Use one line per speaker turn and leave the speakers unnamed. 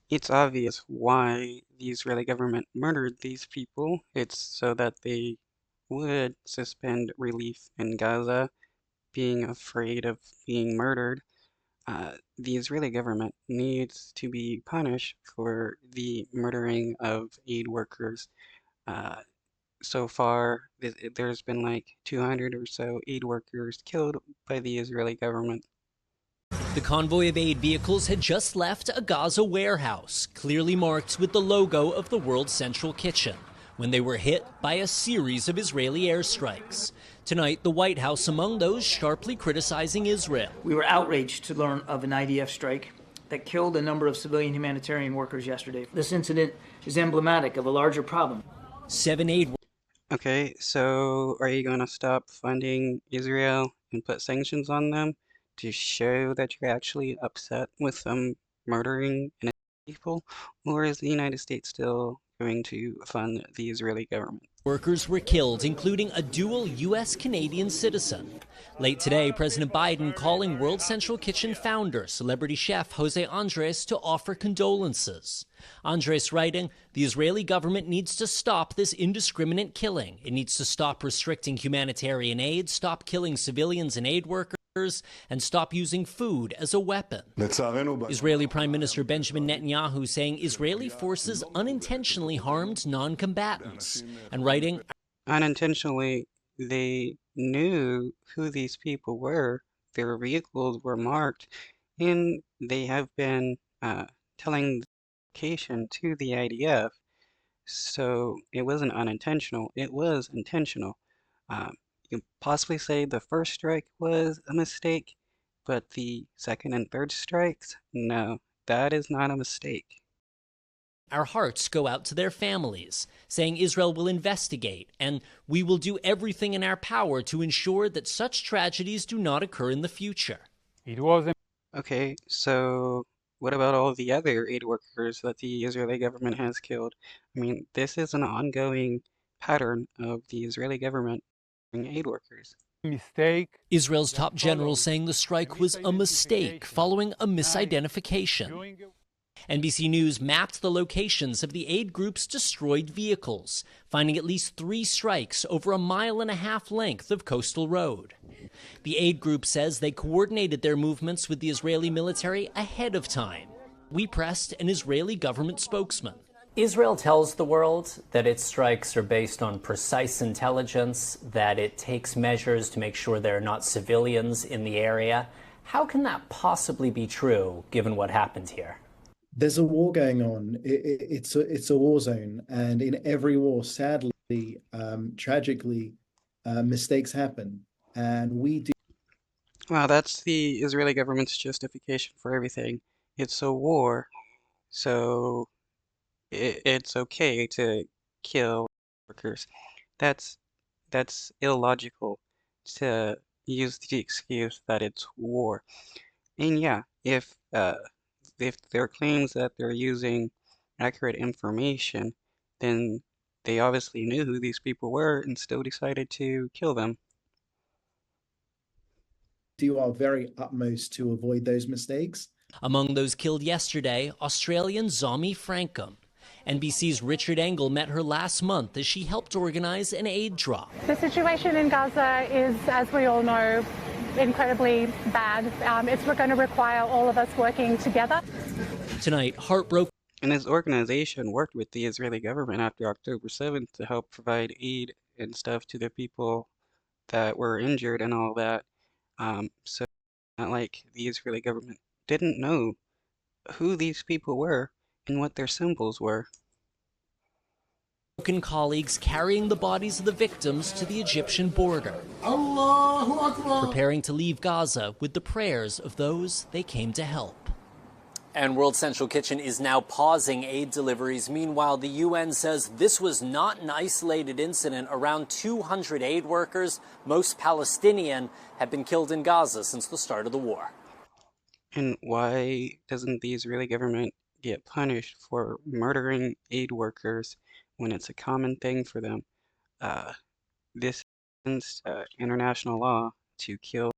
It's obvious why the Israeli government murdered these people. It's so that they would suspend relief in Gaza, being afraid of being murdered. The Israeli government needs to be punished for the murdering of aid workers. Uh, so far, there's been like 200 or so aid workers killed by the Israeli government.
The convoy of aid vehicles had just left a Gaza warehouse, clearly marked with the logo of the World Central Kitchen, when they were hit by a series of Israeli airstrikes. Tonight, the White House among those sharply criticizing Israel.
We were outraged to learn of an IDF strike that killed a number of civilian humanitarian workers yesterday. This incident is emblematic of a larger problem.
7 aid.
Okay, so are you going to stop funding Israel and put sanctions on them to show that you're actually upset with them murdering innocent people? Or is the United States still going to fund the Israeli government?
Workers were killed, including a dual U.S.-Canadian citizen. Late today, President Biden calling World Central Kitchen founder, celebrity chef Jose Andres, to offer condolences. Andres writing, the Israeli government needs to stop this indiscriminate killing. It needs to stop restricting humanitarian aid, stop killing civilians and aid workers, and stop using food as a weapon. Israeli Prime Minister Benjamin Netanyahu saying Israeli forces unintentionally harmed non-combatants, and writing,
Unintentionally, they knew who these people were, their vehicles were marked, and they have been telling the location to the IDF. So it wasn't unintentional, it was intentional. You can possibly say the first strike was a mistake, but the second and third strikes, no, that is not a mistake.
our hearts go out to their families, saying Israel will investigate and we will do everything in our power to ensure that such tragedies do not occur in the future.
Okay, so what about all the other aid workers that the Israeli government has killed? I mean, this is an ongoing pattern of the Israeli government killing aid workers.
Israel's top general saying the strike was a mistake following a misidentification. NBC News mapped the locations of the aid group's destroyed vehicles, finding at least 3 strikes over a 1.5 mile length of coastal road. The aid group says they coordinated their movements with the Israeli military ahead of time. We pressed an Israeli government spokesman.
Israel tells the world that its strikes are based on precise intelligence, that it takes measures to make sure there are not civilians in the area. How can that possibly be true, given what happened here?
There's a war going on. It's a war zone, and in every war, sadly, tragically, mistakes happen, and we do.
Well, that's the Israeli government's justification for everything. It's a war, so it's okay to kill workers. That's that's illogical to use the excuse that it's war. And yeah, if there claims that they're using accurate information, then they obviously knew who these people were and still decided to kill them.
Do our very utmost to avoid those mistakes.
Among those killed yesterday, Australian Zomi Frankham. NBC's Richard Engel met her last month as she helped organize an aid drop.
The situation in Gaza is, as we all know, incredibly bad. It's going to require all of us working together.
Tonight, heartbroken.
And his organization worked with the Israeli government after October 7th to help provide aid and stuff to the people that were injured and all that. So not like the Israeli government didn't know who these people were and what their symbols were.
Colleagues carrying the bodies of the victims to the Egyptian border, preparing to leave Gaza with the prayers of those they came to help.
And World Central Kitchen is now pausing aid deliveries. Meanwhile, the UN says this was not an isolated incident. Around 200 aid workers, most Palestinian, have been killed in Gaza since the start of the war.
And why doesn't the Israeli government get punished for murdering aid workers when it's a common thing for them? This is international law to kill